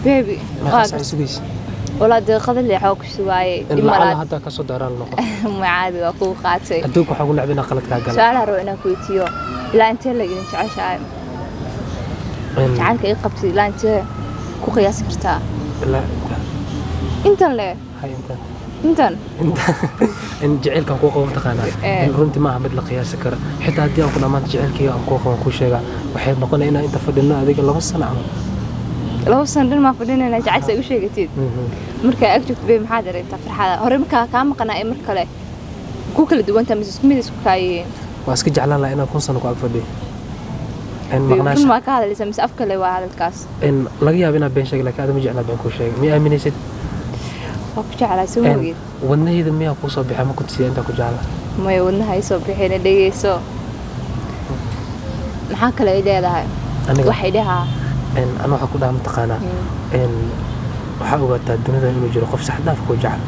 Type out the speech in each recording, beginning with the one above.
بيبي سويس ولا دقيقة اللي حوك شوية إمارات هذا كصدر النقط ما عاد وقو قاتي أدوك وحقول لعبنا قلت كاجل سؤال روينا كويتيو لا أنت اللي قلت عشان تعالك إيه قبتي لا أنت كو قياس كرتا لا أنت اللي هاي أنت إن جعلك أنكو قوم تقانا إن رنت ما عمد لقياس كر حتى هدي أنكو لما تجعلك يا أنكو قوم خوشة وحيد نقول إن أنت فدنا هذيك الله وصل عمل لو صندل ما فدنا أنا جعلت أقول شيء كتير مركا أكتب بمحاضرة أنت فرحة هوري مركا كام قناة مركا له كوكل دوان تمسك ميدس كاي واسك جعلنا لا أنا أكون سنة كأفدي إن مغناش ما كهذا اللي سمس أفكر له وهذا الكاس إن لقيا بينا بين شغلة كذا مجعلنا بين كل شيء مي أمين يسد وكجعل سوي ودنا هذا مياه قصة بحما كنت سي أنت كجعل ما يودنا هاي صوب حين دقيسو نحاك له إيدي هذا وحيدها إن أنا حكوا ده متقانا إن وحاول الدنيا ده إنه جرو قف سحدنا في كجعل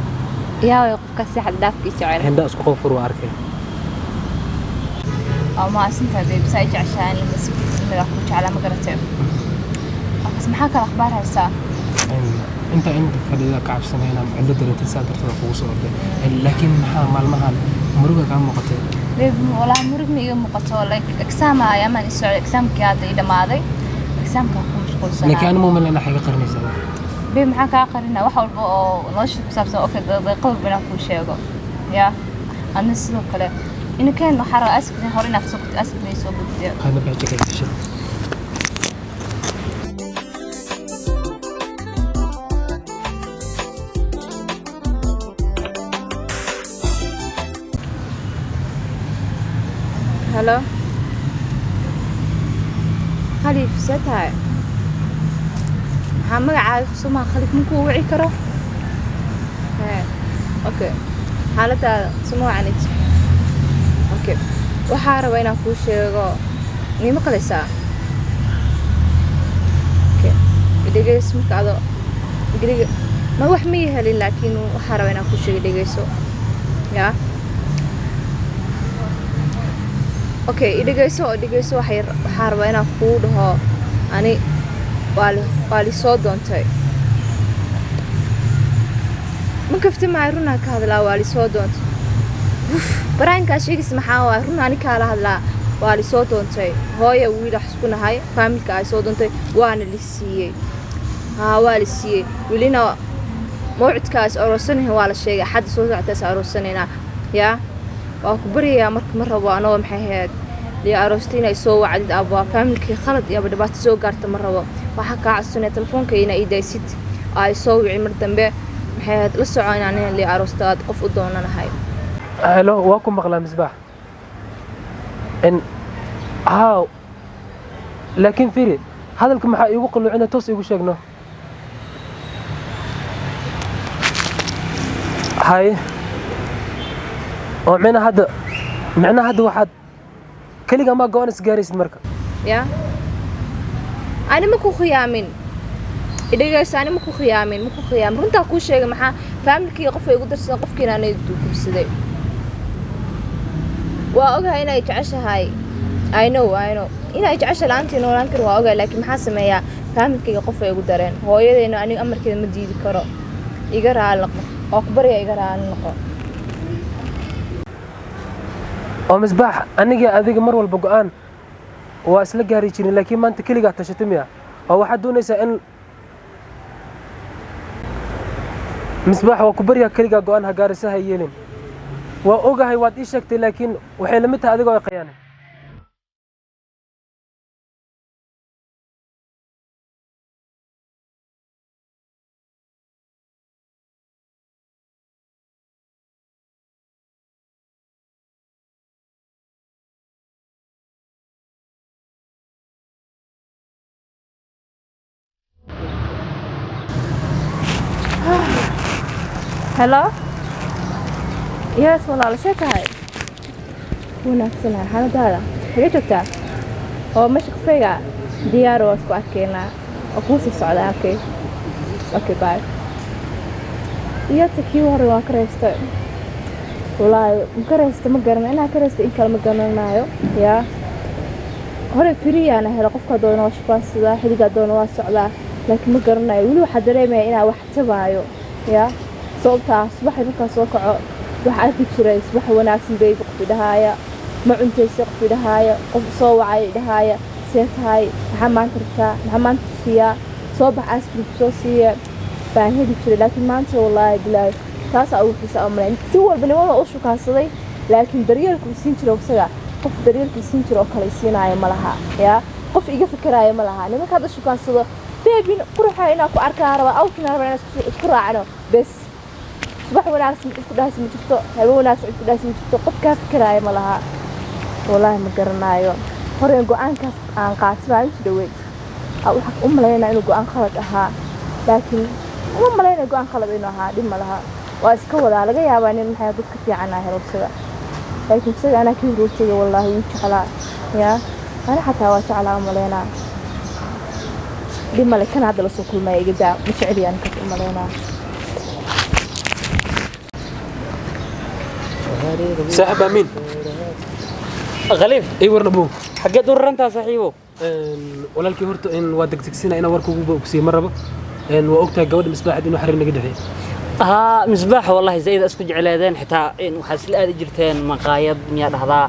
يا ويقف كسي حداف كيشعل هندا أسقط فرو أركي أو ما أسنت هذي بسايج عشان المسك إنه كجعل ما قرأته بس محاك الأخبار هالساعة أنت فلذا كعب سنة هنا عدة درجات سادر تفوق لكن مال مهال مرقة كان مقتل ولا مرقني يوم مقتل لك أقسام يا من السعودية أقسام كذا إذا ماضي أقسام كان مشغول سنة لكن أنا مو من أنا حاجة قرني سنة بمحاك آخرنا وحول نوش كسبت أوكي بقلب بنا كل شيء يا أنا سلوك كله إنه كان حرة أسكت هورينا في سوق أسكت ميسوق كتير هذا بعتك إيش هلا خليف ستاي محمد عايز سما خليك منكو وعي كره اوكي حالتها سمو عنيت اوكي waxaa rabaa inaan kuu sheego nimo qalaysaa okay dhegeyso markaado gariga ma wax ma yeelin laakiin waxaa rabaa inaan kuu sheego dhegeyso ya okay dhegeyso waxaa rabaa inaan kuu dhaho ani waali soo doontay ma kafti ma runaa ka hadlaa waali soo doontay baraanka sheegis maxaa waa run ani kala hadlaa waa li soo doontay hooyo wiil wax isku nahay familka ay soo doontay waana li siiyay waa li siiyay wilina mawcidkaas aroosanahay waa la sheegay xad soo socota aroosanayna ya waa ku bariyaa marka mar rabo anoo maxay ahayd li aroostina ay soo wacdid abaa familkii khalad iyo dhibaato soo gaarta mar rabo waxa ka codsanay telefoonka ina idaysid ay soo wici mar dambe maxay ahayd la soconayna li aroostaad qof u doonanahay هلو واكم مغلا مصباح ان هاو لكن فيري هذا الكم يقول قلوا عنا توس يقول شيقنا هاي ومعنا هذا واحد كلي ما قوانس قاريس المركب يا أنا مكو خيامين إذا أنا مكو خيامين رنت أقول شيء معها فاملك يقف يقدر سنقف كنا ندو كبسدي وأوجه هنا يتعشى هاي I know هنا يتعشى لانتي نورانكر وأوجه لكن محاسة ميا فاملك يقف يقدرين هو يدي إنه أنا أمر كذا مديد كرا يقرأ على اللقمة أكبر يقرأ على اللقمة ومصباح أنا جا هذيك مرة والبقعان وأسلق هريجيني لكن ما أنت كلي قاعد تشتميها هو حد دون يسأل مصباح وكبريا كلي قاعد قارسها يلين وأوجه واد إيشكتي لكن وحلمتها هذيك وقيانة هلا ياس والله لسيت هاي ونفسنا هذا هي جبتها هو مش كفاية ديار واسكو أكلنا أقوس السعودة أوكي باي يا تكيور واكريست والله مكريست مقرن أنا كريست إن كلام مقرن نايو يا هو فري أنا هلا قفك دون وشباس ذا حديقة دون واسعودة laakiin ma garanayo weli waxa dareemaya inaa wax tabaayo ya sababtaas waxa markaa soo kaco waxa arki jiray wax wanaagsan bay qof dhahaaya ma cuntaysa qof dhahaaya qof soo wacay dhahaaya seetahay waxa maanta rabtaa waxa maanta siiya soo bax askri soo siiya baan heli jiray laakiin maanta wallahi bilaa taas ay wixii saameeyay si walba nimada u shukaansaday laakiin daryeelku siin jiray isaga qof daryeelku siin jiray oo kale siinaayo ma laha ya qof iga fikiraayo ma laha nimanka hada shukaansado beebin quruxa inaa ku arkaa raba aw kina raba inaa isku raacno bas subax wanaagsan isku dhaasi ma jirto habo wanaagsan isku dhaasi ma jirto qof ka fikiraayo ma laha wallahi ma garanayo horeen go'aankaas aan qaatay inta dhaweyd waxa u maleynaa inuu go'aan khalad ahaa laakiin uma maleynaa go'aan khalad inuu ahaa dhib ma laha waa iska wadaa laga yaabaa in maxay dadka fiican ah heerowsada laakiin sida ana kii rootay wallahi wuu jeclaa ya ana xataa waa jeclaa u maleynaa dhib ma lekan hadda la soo kulmay iga daa ma jecli aan ka u maleynaa صاحب امين غليف اي ورنا بو حقت ورنتا صاحبو walaalkii horta in waa degdegsina ina warka ugu bogsiyo maraba waa ogtaa gabadha misbaaxad inuu xariir naga dhaxay مصباح والله زايد اسكو جعلادين حتى ان waxa isla aadi jirteen maqaayad miya dhahdaa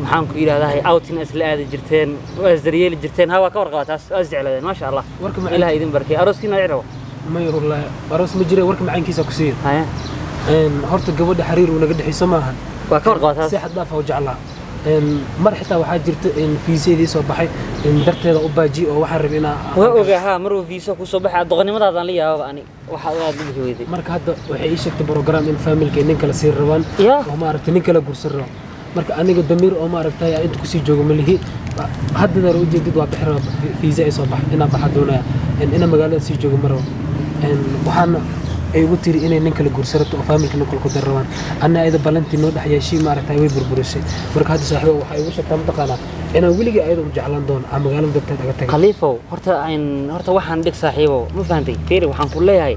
maxaan ku ilaahay outing isla aadi jirteen waa isdaryeeli jirteen hawa ka warqaba taas waa isjeclaadeen ma sha Allah warka ma ilaahay idin barkay arooskiina ay rabo ma wallahi aroos ma jiray warka macaankiisa ku siiyay haya horta gabadha xariir uu naga dhaxay Soomahan waa ka warqaba taas si xad dhaaf oo jeclaa mar xitaa waxa jirta in fiiseedii soo baxay in darteeda u baaji oo waxa rabay inaa waa ogaha mar uu fiiso ku soo baxay doqonimadaadan la yaabo ani waxa aad u bixiyay marka hadda waxay ii sheegtay program in family nin kala sii rabaan oo ma aragtay nin kala guursan rabo marka aniga damiir oo ma aragtay inta ku sii joogo ma lihi hadda dar u jeedid waa bixira fiisa ay soo baxay ina baxa doonaya ina magaalada sii joogo maro waxaan ay ugu tiri inay nin kala guursarato oo family nin kala ku darabaan anna ayda balanti noo dhaxyeeshay ma aragtay way burburisay marka hadda saaxiibo waxa ay ugu sheegtay maqaana ina wiliga ayada u jeclaan doon ama magaalada dadka aga tagay khaliifo horta waxaan dhig saaxiibo ma fahantay fiiri waxaan ku leeyahay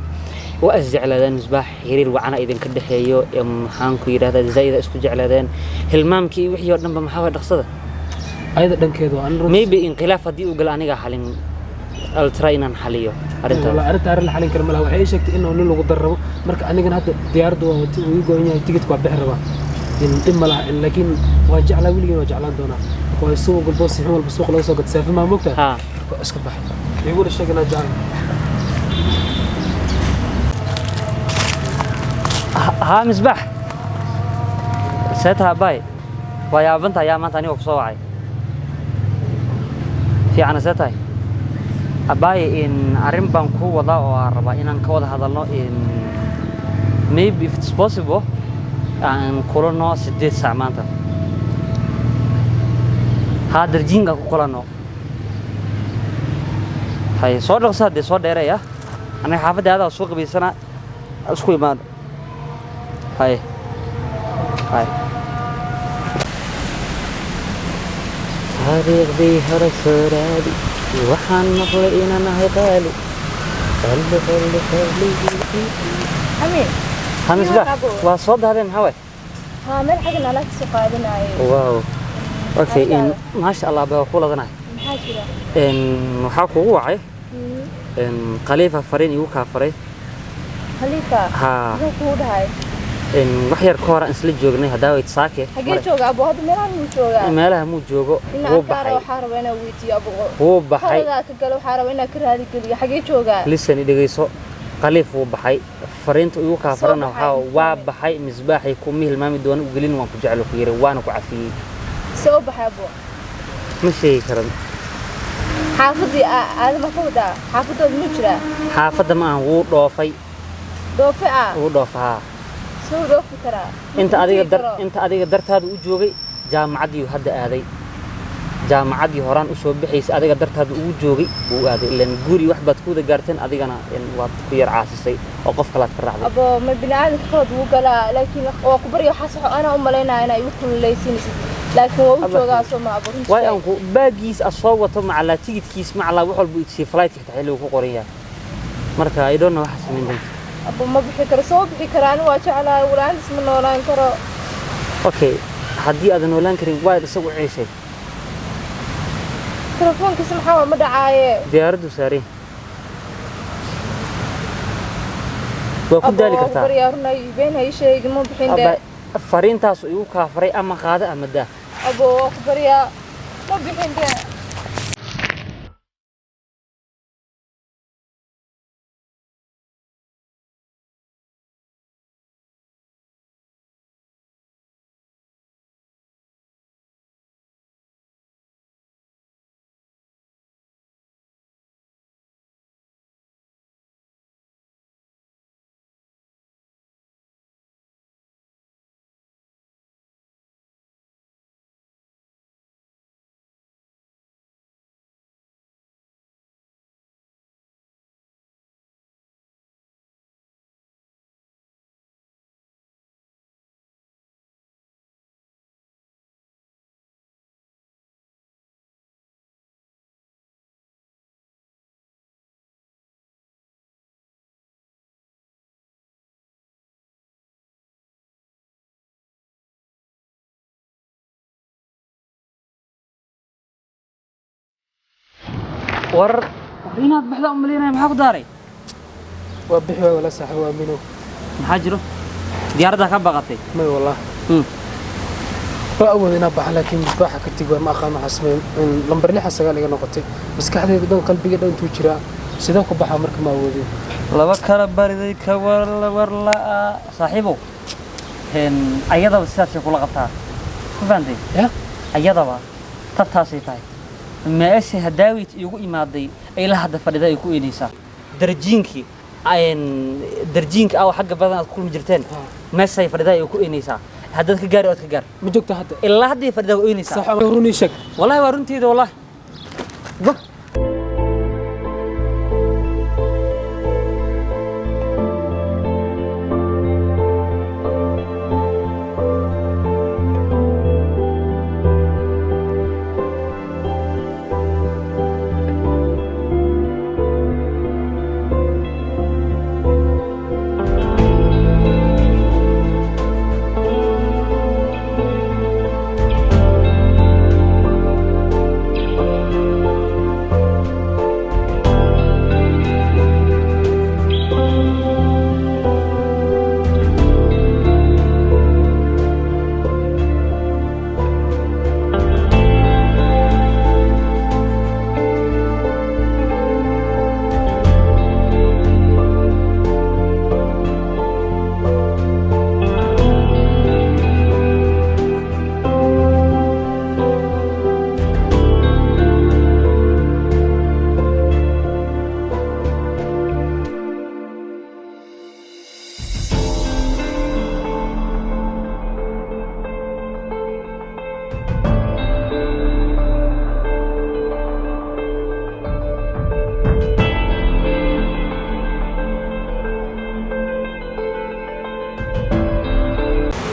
waa isjeclaadeen misbaax xiriir wacana idin ka dhaxeeyo maxaan ku yiraahdaa zaayida isku jeclaadeen hilmaamkii wixii oo dhanba maxaa way dhaqsada ayada dhankeedu aan maybe inqilaaf hadii uu gal aniga xalin altrainan xaliyo arinta wala arinta la xalin karo malaha waxay sheegtay inuu nin lagu darabo marka anigana hadda diyaaradu waa uu go'an yahay tigidku waa bixi rabaa in dhib malaha laakiin waa jeclaa wiligeena waa jeclaan doonaa waa suuq walba si walba suuq laga soo gad saafi ma moogta iska bax igu sheegana jecel ها مصباح ساتها باي ويا بنت يا ما تاني وكسو وعي في عنا ساتها أباي إن أرين بانكو وضع وعربا إن أنكو هذا الله إن maybe if it's possible أن كورونا 6 ساعات مانتا هذا الجينغا كورونا هاي صور رخصة دي صور دايرة يا أنا حافظ هذا السوق بيسنا أسكوي ماد هاي هاريغ بي هرسرادي وحان مقلئنا نهي قالي قلي أمين خمس بقى وصود هذين هواي من حقنا لك سقادنا واو اوكي ان ما شاء الله بقول لنا ان وحاكو وعي ان خليفه فرين يو كافري خليفه ها هو دهاي in wax yar ka hor aan isla joognay hadaa way saake xagee jooga abo hada meelaha muu joogo wuu baxay waxa rabaa inaa weydiiyo abo wuu baxay ka galo waxa rabaa inaa ka raadi galiyo xagee jooga listen dhageyso khaliif wuu baxay fariinta uu ka farana waxa waa baxay misbaaxi ku mihilmaami doona u gelin waan ku jecel ku yiri waana ku cafiyay soo baxay abo ma sheegi karan xaafadii aad ma kooda xaafadood ma jira xaafada ma aan wuu dhoofay wuu dhoofaa soo doofi karaa inta adiga dartaadu u joogay jaamacadii hadda aaday jaamacadii horaan u soo bixaysay adiga dartaadu ugu joogay uu aaday ilaan guri wax baad ku wada gaarteen adigana waad ku yar caasisay oo qof kale ka raacday abo ma binaadin qalad uu galaa laakiin waa ku bariyo xasaxo ana u maleynaa inay igu kululeysiinaysid laakiin waa u joogaa soo ma abo way aan ku baagiis asoo wato macala tigidkiis macala wax walba ii flight xitaa xilli uu ku qoran yahay marka I don't know waxa sameeyay abo ma bixi karo soo bixi karaan waa jeclaa walaan isma noolaan karo okay hadii aad noolaan karin waa isagu ciishay telefoonkiisa maxaa ma dhacaaye diyaaradu saari waa ku daali kartaa bariyaa runay been hay sheegi ma bixin de fariintaas uu ka faray ama qaada ama daa abo bariyaa ma bixin de war inaad baxda u maleynaa maxaa ku daaray وبحي ولا صاحب وامينو maxaa jiro diyaaradda ka baqatay ما والله فأول أنا بحلا لكن مصباح كتير ما أخذ حسمين من لمبر لي حسق على نقطة بس كحد بدون قلبي قدام توجرا سيدك بحا مرك ما ودي laba kala bariday ka warla saaxiibo ayadaba sidaas kula qabtaa ku faantay يا ayadaba tabtaasay tahay meesha hadaawid igu imaaday ay la hada fadhida ay ku inaysaa darjiinka aw xagga badan aad kulmi jirteen meesha ay fadhida ay ku inaysaa hadad ka gaar oo ka gaar ما جبت هذا ilaa hadii fadhida ay inaysaa صح روني شك wallahi waa runtiida wallahi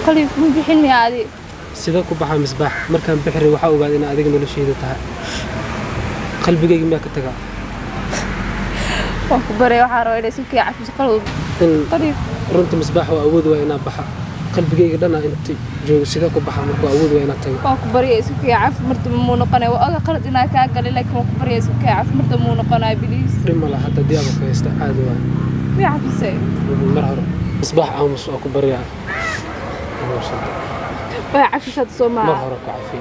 qalbi ma bixin miyaadi سيدك بحا مصباح مركان بحري وحا اوغاد ان اديق نولشيدا tahay qalbigayga ma ka tagaa waan ku baray waxa roo inay si fiican cafis qalbi runtii misbaax waa awood waa inaa baxa qalbigayga dhana intii joogo sida ku baxa markuu awood waa inaa tago waan ku baray si fiican marta muu noqonay waa oga qalad inaa ka galay laakiin waan ku baray si fiican marta muu noqonay biliis dhima la hadda diyaabo ka haysta caadi waa mi cafisay mar hore misbaax aamus oo ku bariyaa waa cafisad Soomaa mar hore ka cafi